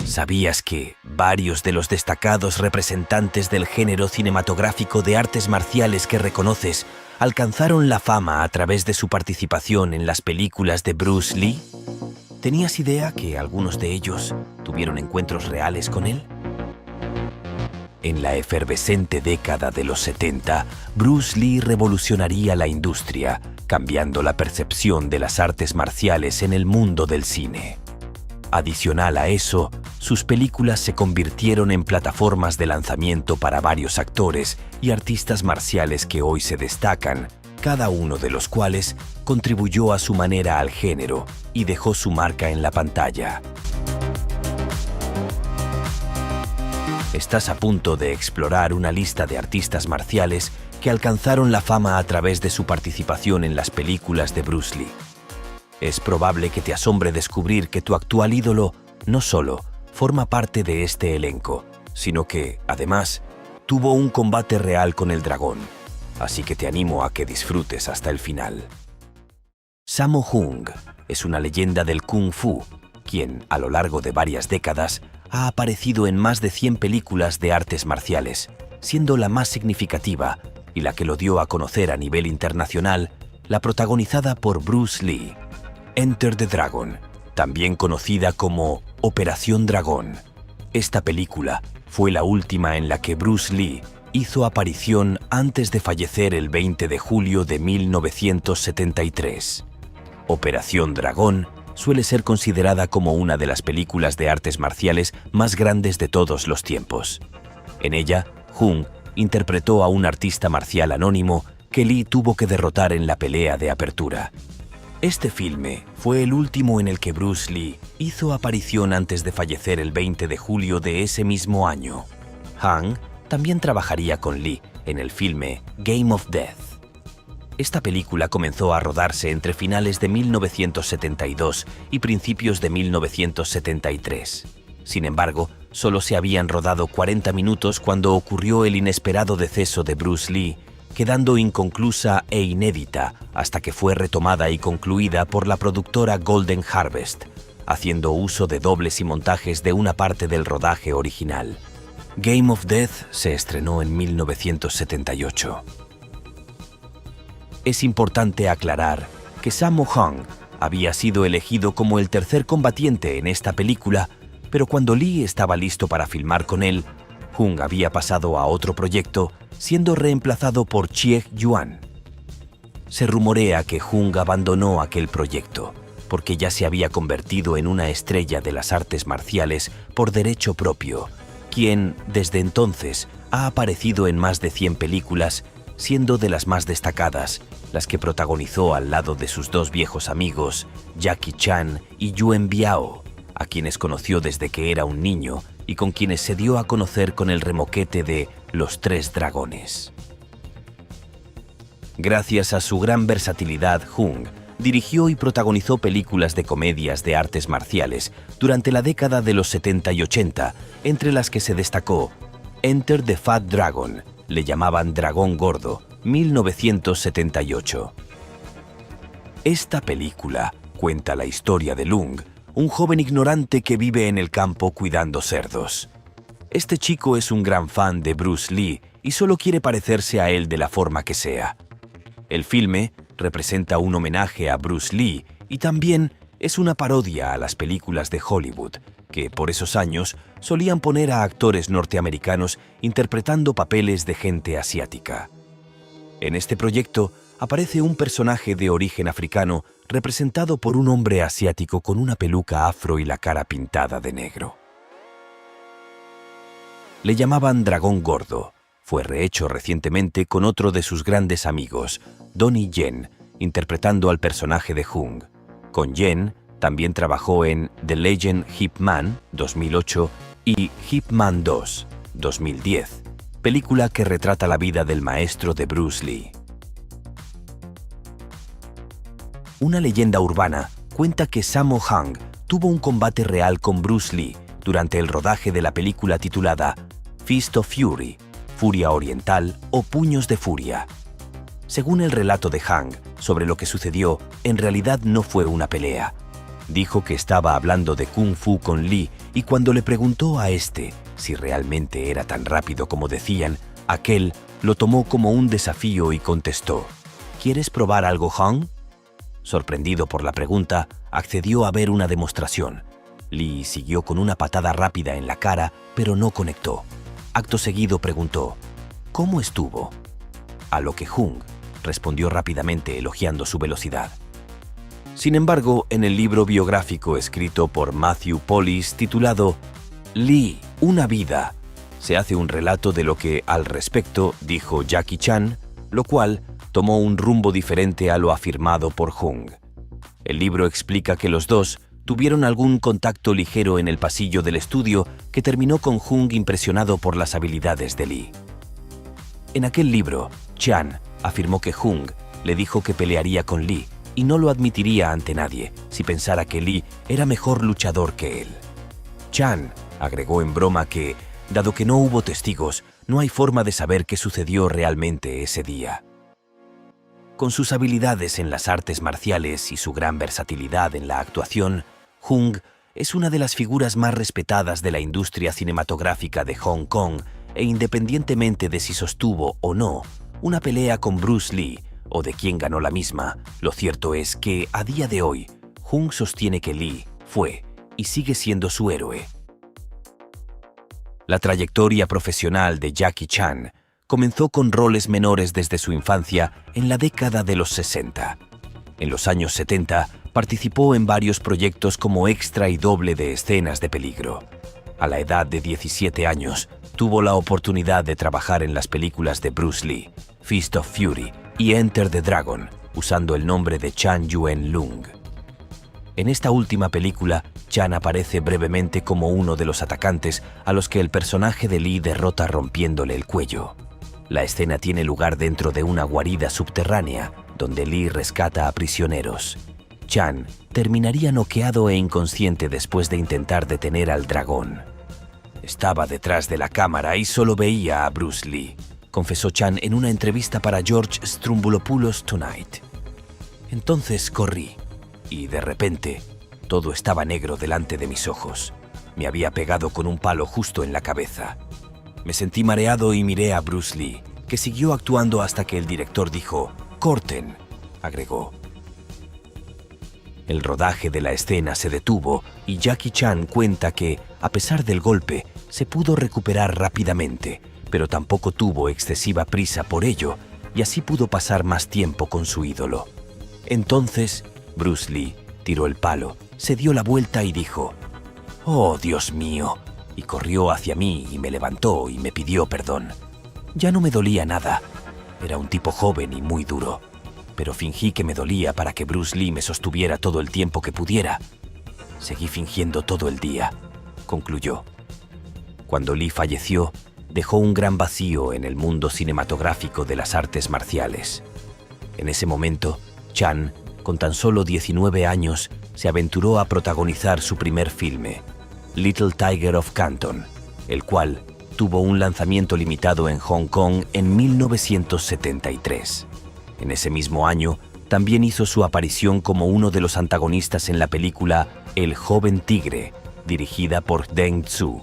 ¿Sabías que varios de los destacados representantes del género cinematográfico de artes marciales que reconoces alcanzaron la fama a través de su participación en las películas de Bruce Lee? ¿Tenías idea que algunos de ellos tuvieron encuentros reales con él? En la efervescente década de los 70, Bruce Lee revolucionaría la industria, cambiando la percepción de las artes marciales en el mundo del cine. Adicional a eso, sus películas se convirtieron en plataformas de lanzamiento para varios actores y artistas marciales que hoy se destacan, cada uno de los cuales contribuyó a su manera al género y dejó su marca en la pantalla. Estás a punto de explorar una lista de artistas marciales que alcanzaron la fama a través de su participación en las películas de Bruce Lee. Es probable que te asombre descubrir que tu actual ídolo no solo forma parte de este elenco, sino que, además, tuvo un combate real con el dragón. Así que te animo a que disfrutes hasta el final. Sammo Hung es una leyenda del Kung Fu, quien, a lo largo de varias décadas, ha aparecido en más de 100 películas de artes marciales, siendo la más significativa y la que lo dio a conocer a nivel internacional, la protagonizada por Bruce Lee, Enter the Dragon, también conocida como Operación Dragón. Esta película fue la última en la que Bruce Lee hizo aparición antes de fallecer el 20 de julio de 1973. Operación Dragón suele ser considerada como una de las películas de artes marciales más grandes de todos los tiempos. En ella, Hung interpretó a un artista marcial anónimo que Lee tuvo que derrotar en la pelea de apertura. Este filme fue el último en el que Bruce Lee hizo aparición antes de fallecer el 20 de julio de ese mismo año. Hung también trabajaría con Lee en el filme Game of Death. Esta película comenzó a rodarse entre finales de 1972 y principios de 1973. Sin embargo, solo se habían rodado 40 minutos cuando ocurrió el inesperado deceso de Bruce Lee, quedando inconclusa e inédita hasta que fue retomada y concluida por la productora Golden Harvest, haciendo uso de dobles y montajes de una parte del rodaje original. Game of Death se estrenó en 1978. Es importante aclarar que Sammo Hung había sido elegido como el tercer combatiente en esta película, pero cuando Lee estaba listo para filmar con él, Hung había pasado a otro proyecto, siendo reemplazado por Chieh Yuan. Se rumorea que Hung abandonó aquel proyecto porque ya se había convertido en una estrella de las artes marciales por derecho propio, quien, desde entonces, ha aparecido en más de 100 películas, siendo de las más destacadas las que protagonizó al lado de sus dos viejos amigos, Jackie Chan y Yuen Biao, a quienes conoció desde que era un niño y con quienes se dio a conocer con el remoquete de Los Tres Dragones. Gracias a su gran versatilidad, Hung dirigió y protagonizó películas de comedias de artes marciales durante la década de los 70 y 80, entre las que se destacó Enter the Fat Dragon, le llamaban Dragón Gordo, 1978. Esta película cuenta la historia de Lung, un joven ignorante que vive en el campo cuidando cerdos. Este chico es un gran fan de Bruce Lee y solo quiere parecerse a él de la forma que sea. El filme representa un homenaje a Bruce Lee y también es una parodia a las películas de Hollywood, que por esos años solían poner a actores norteamericanos interpretando papeles de gente asiática. En este proyecto aparece un personaje de origen africano representado por un hombre asiático con una peluca afro y la cara pintada de negro. Le llamaban Dragón Gordo. Fue rehecho recientemente con otro de sus grandes amigos, Donnie Yen, interpretando al personaje de Hung. Con Yen también trabajó en The Legend Ip Man, 2008, y Ip Man 2, 2010, película que retrata la vida del maestro de Bruce Lee. Una leyenda urbana cuenta que Sammo Hung tuvo un combate real con Bruce Lee durante el rodaje de la película titulada Fist of Fury, Furia Oriental o Puños de Furia. Según el relato de Hung sobre lo que sucedió, en realidad no fue una pelea. Dijo que estaba hablando de Kung Fu con Lee y cuando le preguntó a este si realmente era tan rápido como decían, aquel lo tomó como un desafío y contestó: ¿Quieres probar algo, Hong? Sorprendido por la pregunta, accedió a ver una demostración. Lee siguió con una patada rápida en la cara, pero no conectó. Acto seguido preguntó: ¿Cómo estuvo? A lo que Hung respondió rápidamente elogiando su velocidad. Sin embargo, en el libro biográfico escrito por Matthew Pollis titulado Lee, una vida, se hace un relato de lo que al respecto dijo Jackie Chan, lo cual tomó un rumbo diferente a lo afirmado por Hung. El libro explica que los dos tuvieron algún contacto ligero en el pasillo del estudio que terminó con Hung impresionado por las habilidades de Lee. En aquel libro, Chan afirmó que Hung le dijo que pelearía con Lee y no lo admitiría ante nadie si pensara que Lee era mejor luchador que él. Chan agregó en broma que, dado que no hubo testigos, no hay forma de saber qué sucedió realmente ese día. Con sus habilidades en las artes marciales y su gran versatilidad en la actuación, Hung es una de las figuras más respetadas de la industria cinematográfica de Hong Kong e independientemente de si sostuvo o no una pelea con Bruce Lee o de quién ganó la misma, lo cierto es que, a día de hoy, Hung sostiene que Lee fue y sigue siendo su héroe. La trayectoria profesional de Jackie Chan comenzó con roles menores desde su infancia en la década de los 60. En los años 70 participó en varios proyectos como extra y doble de escenas de peligro. A la edad de 17 años, tuvo la oportunidad de trabajar en las películas de Bruce Lee, Fist of Fury y Enter the Dragon, usando el nombre de Chan Yuen Lung. En esta última película, Chan aparece brevemente como uno de los atacantes a los que el personaje de Lee derrota rompiéndole el cuello. La escena tiene lugar dentro de una guarida subterránea, donde Lee rescata a prisioneros. Chan terminaría noqueado e inconsciente después de intentar detener al dragón. Estaba detrás de la cámara y solo veía a Bruce Lee, confesó Chan en una entrevista para George Stroumboulopoulos Tonight. Entonces corrí, y de repente, todo estaba negro delante de mis ojos. Me había pegado con un palo justo en la cabeza. Me sentí mareado y miré a Bruce Lee, que siguió actuando hasta que el director dijo: «Corten», agregó. El rodaje de la escena se detuvo y Jackie Chan cuenta que, a pesar del golpe, se pudo recuperar rápidamente, pero tampoco tuvo excesiva prisa por ello y así pudo pasar más tiempo con su ídolo. Entonces, Bruce Lee tiró el palo, se dio la vuelta y dijo: «Oh, Dios mío», y corrió hacia mí y me levantó y me pidió perdón. Ya no me dolía nada. Era un tipo joven y muy duro, pero fingí que me dolía para que Bruce Lee me sostuviera todo el tiempo que pudiera. Seguí fingiendo todo el día, concluyó. Cuando Lee falleció, dejó un gran vacío en el mundo cinematográfico de las artes marciales. En ese momento, Chan, con tan solo 19 años, se aventuró a protagonizar su primer filme, Little Tiger of Canton, el cual tuvo un lanzamiento limitado en Hong Kong en 1973. En ese mismo año, también hizo su aparición como uno de los antagonistas en la película El joven tigre, dirigida por Deng Tzu.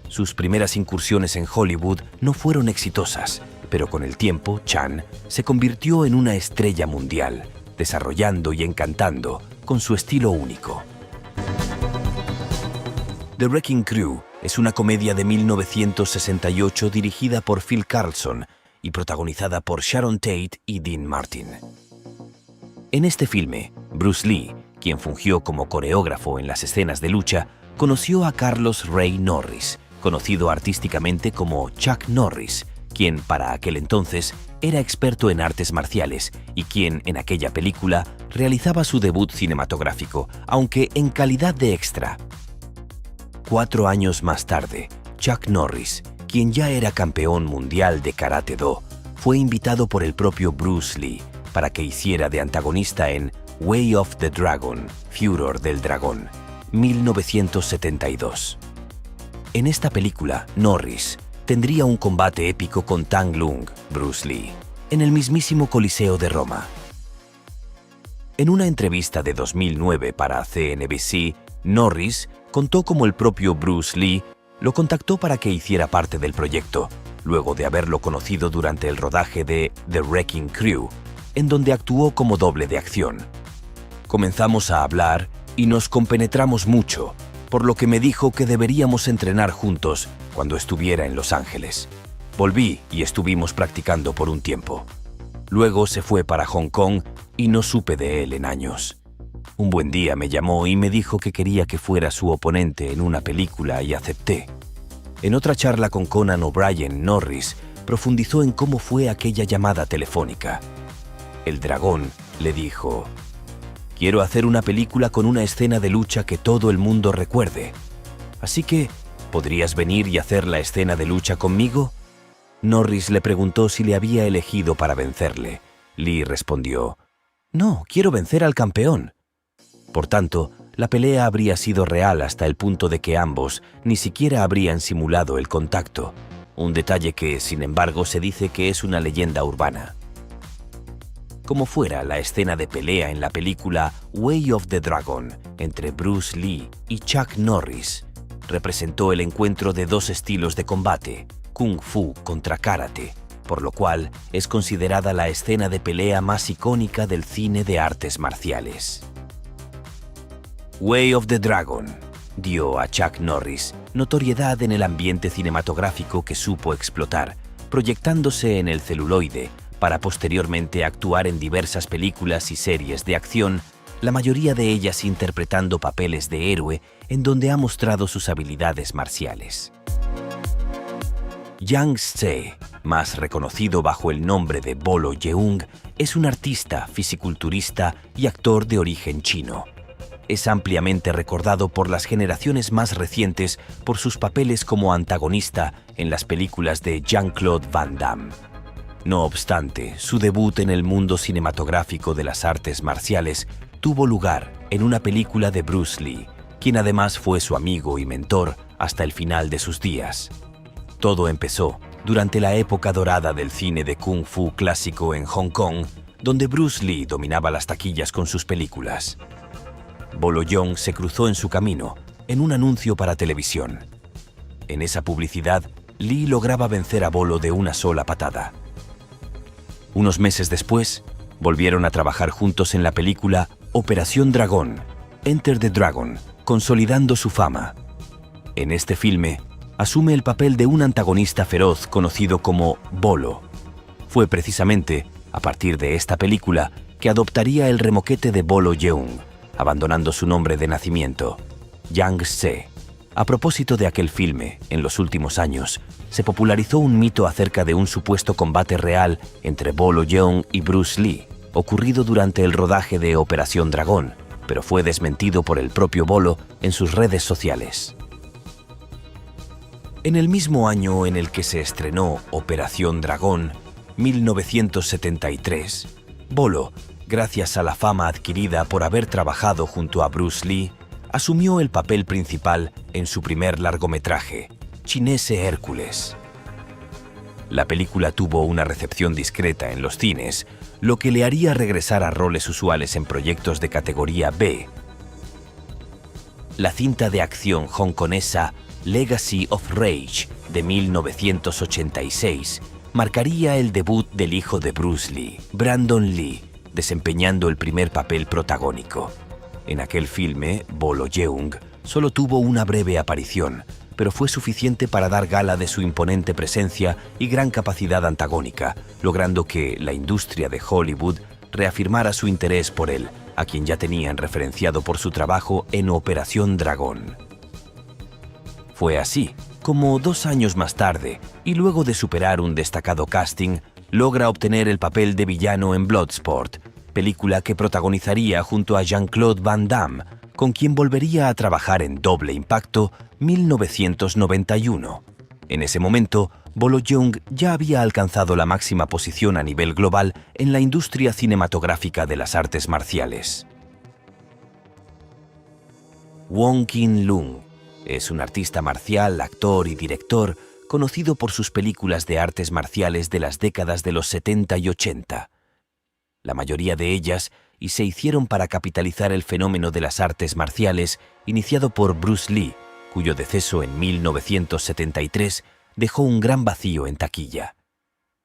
Sus primeras incursiones en Hollywood no fueron exitosas, pero con el tiempo, Chan se convirtió en una estrella mundial, desarrollando y encantando con su estilo único. The Wrecking Crew es una comedia de 1968 dirigida por Phil Carlson y protagonizada por Sharon Tate y Dean Martin. En este filme, Bruce Lee, quien fungió como coreógrafo en las escenas de lucha, conoció a Carlos Ray Norris, conocido artísticamente como Chuck Norris, quien para aquel entonces era experto en artes marciales y quien en aquella película realizaba su debut cinematográfico, aunque en calidad de extra. 4 años más tarde, Chuck Norris, quien ya era campeón mundial de Karate-Do, fue invitado por el propio Bruce Lee para que hiciera de antagonista en Way of the Dragon, Furor del Dragón, 1972. En esta película, Norris tendría un combate épico con Tang Lung, Bruce Lee, en el mismísimo Coliseo de Roma. En una entrevista de 2009 para CNBC, Norris contó cómo el propio Bruce Lee lo contactó para que hiciera parte del proyecto, luego de haberlo conocido durante el rodaje de The Wrecking Crew, en donde actuó como doble de acción. Comenzamos a hablar y nos compenetramos mucho, por lo que me dijo que deberíamos entrenar juntos cuando estuviera en Los Ángeles. Volví y estuvimos practicando por un tiempo. Luego se fue para Hong Kong y no supe de él en años. Un buen día me llamó y me dijo que quería que fuera su oponente en una película y acepté. En otra charla con Conan O'Brien, Norris profundizó en cómo fue aquella llamada telefónica. El dragón le dijo: «Quiero hacer una película con una escena de lucha que todo el mundo recuerde. Así que, ¿podrías venir y hacer la escena de lucha conmigo?» Norris le preguntó si le había elegido para vencerle. Lee respondió: «No, quiero vencer al campeón». Por tanto, la pelea habría sido real hasta el punto de que ambos ni siquiera habrían simulado el contacto, un detalle que, sin embargo, se dice que es una leyenda urbana. Como fuera, la escena de pelea en la película Way of the Dragon entre Bruce Lee y Chuck Norris representó el encuentro de dos estilos de combate, Kung Fu contra Karate, por lo cual es considerada la escena de pelea más icónica del cine de artes marciales. Way of the Dragon dio a Chuck Norris notoriedad en el ambiente cinematográfico que supo explotar, proyectándose en el celuloide para posteriormente actuar en diversas películas y series de acción, la mayoría de ellas interpretando papeles de héroe en donde ha mostrado sus habilidades marciales. Yang Tse, más reconocido bajo el nombre de Bolo Yeung, es un artista, fisiculturista y actor de origen chino. Es ampliamente recordado por las generaciones más recientes por sus papeles como antagonista en las películas de Jean-Claude Van Damme. No obstante, su debut en el mundo cinematográfico de las artes marciales tuvo lugar en una película de Bruce Lee, quien además fue su amigo y mentor hasta el final de sus días. Todo empezó durante la época dorada del cine de Kung Fu clásico en Hong Kong, donde Bruce Lee dominaba las taquillas con sus películas. Bolo Yeung se cruzó en su camino en un anuncio para televisión. En esa publicidad, Lee lograba vencer a Bolo de una sola patada. Unos meses después, volvieron a trabajar juntos en la película Operación Dragón, Enter the Dragon, consolidando su fama. En este filme, asume el papel de un antagonista feroz conocido como Bolo. Fue precisamente a partir de esta película que adoptaría el remoquete de Bolo Yeung, abandonando su nombre de nacimiento, Yang Tse. A propósito de aquel filme, en los últimos años, se popularizó un mito acerca de un supuesto combate real entre Bolo Yeung y Bruce Lee, ocurrido durante el rodaje de Operación Dragón, pero fue desmentido por el propio Bolo en sus redes sociales. En el mismo año en el que se estrenó Operación Dragón, 1973, Bolo, gracias a la fama adquirida por haber trabajado junto a Bruce Lee, asumió el papel principal en su primer largometraje, Chinese Hércules. La película tuvo una recepción discreta en los cines, lo que le haría regresar a roles usuales en proyectos de categoría B. La cinta de acción hongkonesa Legacy of Rage de 1986 marcaría el debut del hijo de Bruce Lee, Brandon Lee, desempeñando el primer papel protagónico. En aquel filme, Bolo Yeung solo tuvo una breve aparición, pero fue suficiente para dar gala de su imponente presencia y gran capacidad antagónica, logrando que la industria de Hollywood reafirmara su interés por él, a quien ya tenían referenciado por su trabajo en Operación Dragón. Fue así como 2 años más tarde, y luego de superar un destacado casting, logra obtener el papel de villano en Bloodsport, película que protagonizaría junto a Jean-Claude Van Damme, con quien volvería a trabajar en Doble Impacto 1991. En ese momento, Bolo Yeung ya había alcanzado la máxima posición a nivel global en la industria cinematográfica de las artes marciales. Wong Kin-lung es un artista marcial, actor y director conocido por sus películas de artes marciales de las décadas de los 70 y 80. La mayoría de ellas y se hicieron para capitalizar el fenómeno de las artes marciales iniciado por Bruce Lee, cuyo deceso en 1973 dejó un gran vacío en taquilla.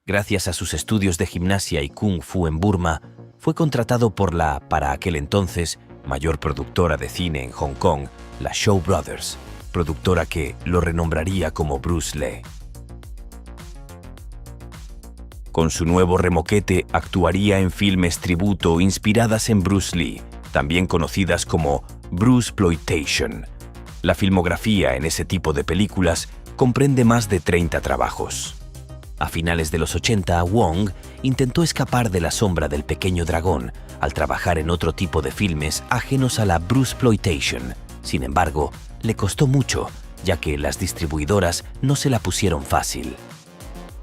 Gracias a sus estudios de gimnasia y kung fu en Burma, fue contratado por la, para aquel entonces, mayor productora de cine en Hong Kong, la Shaw Brothers, productora que lo renombraría como Bruce Lee. Con su nuevo remoquete actuaría en filmes tributo inspiradas en Bruce Lee, también conocidas como Bruceploitation. La filmografía en ese tipo de películas comprende más de 30 trabajos. A finales de los 80, Wong intentó escapar de la sombra del pequeño dragón al trabajar en otro tipo de filmes ajenos a la Bruceploitation. Sin embargo, le costó mucho, ya que las distribuidoras no se la pusieron fácil.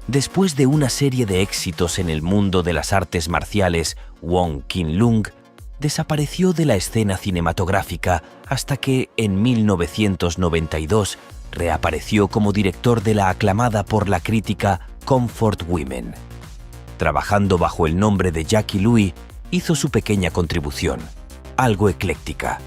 Después de una serie de éxitos en el mundo de las artes marciales, Wong Kin-lung desapareció de la escena cinematográfica hasta que, en 1992, reapareció como director de la aclamada por la crítica Comfort Women. Trabajando bajo el nombre de Jackie Lui, hizo su pequeña contribución, algo ecléctica.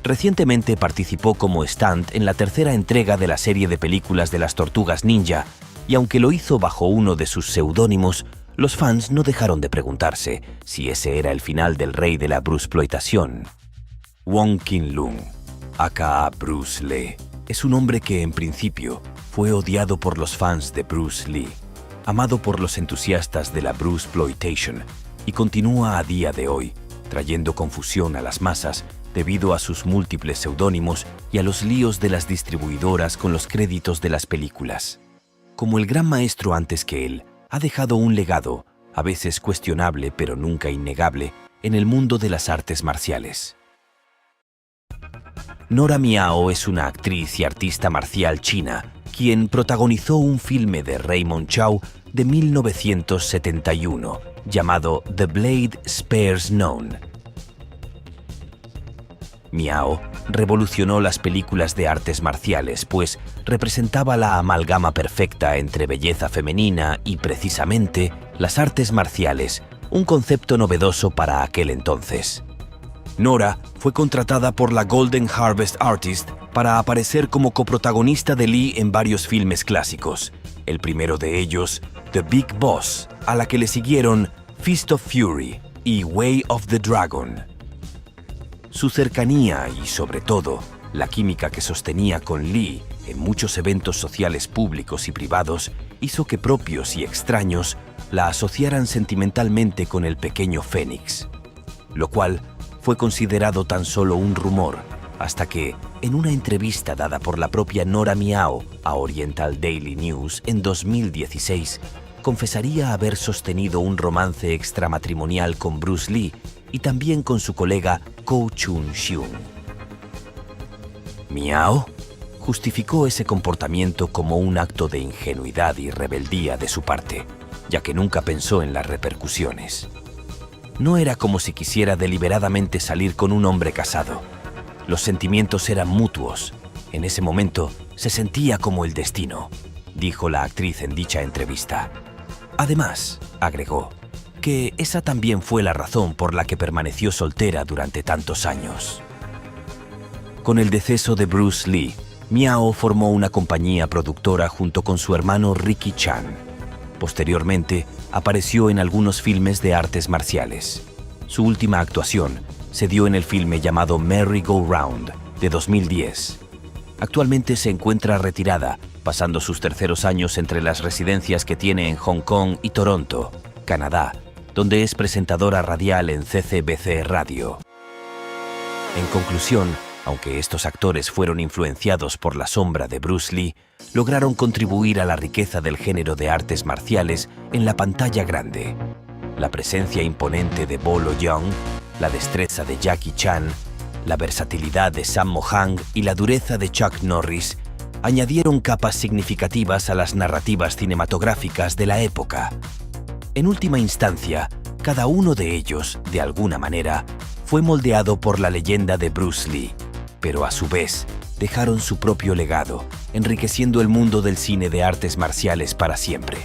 Recientemente participó como stunt en la tercera entrega de la serie de películas de las Tortugas Ninja, y aunque lo hizo bajo uno de sus seudónimos, los fans no dejaron de preguntarse si ese era el final del rey de la bruceploitación. Wong Kin-lung, aka Bruce Lee, es un hombre que en principio fue odiado por los fans de Bruce Lee, amado por los entusiastas de la bruceploitation y continúa a día de hoy, trayendo confusión a las masas debido a sus múltiples seudónimos y a los líos de las distribuidoras con los créditos de las películas. Como el gran maestro antes que él, ha dejado un legado, a veces cuestionable pero nunca innegable, en el mundo de las artes marciales. Nora Miao es una actriz y artista marcial china, quien protagonizó un filme de Raymond Chow de 1971, llamado The Blade Spares None. Miao revolucionó las películas de artes marciales, pues representaba la amalgama perfecta entre belleza femenina y, precisamente, las artes marciales, un concepto novedoso para aquel entonces. Nora fue contratada por la Golden Harvest Artists para aparecer como coprotagonista de Lee en varios filmes clásicos, el primero de ellos, The Big Boss, a la que le siguieron Fist of Fury y Way of the Dragon. Su cercanía y, sobre todo, la química que sostenía con Lee en muchos eventos sociales públicos y privados hizo que propios y extraños la asociaran sentimentalmente con el pequeño Fénix, lo cual fue considerado tan solo un rumor hasta que, en una entrevista dada por la propia Nora Miao a Oriental Daily News en 2016, confesaría haber sostenido un romance extramatrimonial con Bruce Lee y también con su colega Ko Chun-siung. Miao justificó ese comportamiento como un acto de ingenuidad y rebeldía de su parte, ya que nunca pensó en las repercusiones. No era como si quisiera deliberadamente salir con un hombre casado. Los sentimientos eran mutuos. En ese momento se sentía como el destino, dijo la actriz en dicha entrevista. Además, agregó, que esa también fue la razón por la que permaneció soltera durante tantos años. Con el deceso de Bruce Lee, Miao formó una compañía productora junto con su hermano Ricky Chan. Posteriormente, apareció en algunos filmes de artes marciales. Su última actuación se dio en el filme llamado Merry Go Round, de 2010. Actualmente se encuentra retirada, pasando sus terceros años entre las residencias que tiene en Hong Kong y Toronto, Canadá, donde es presentadora radial en CCBC Radio. En conclusión, aunque estos actores fueron influenciados por la sombra de Bruce Lee, lograron contribuir a la riqueza del género de artes marciales en la pantalla grande. La presencia imponente de Bolo Yeung, la destreza de Jackie Chan, la versatilidad de Sammo Hung y la dureza de Chuck Norris añadieron capas significativas a las narrativas cinematográficas de la época. En última instancia, cada uno de ellos, de alguna manera, fue moldeado por la leyenda de Bruce Lee, pero a su vez dejaron su propio legado, enriqueciendo el mundo del cine de artes marciales para siempre.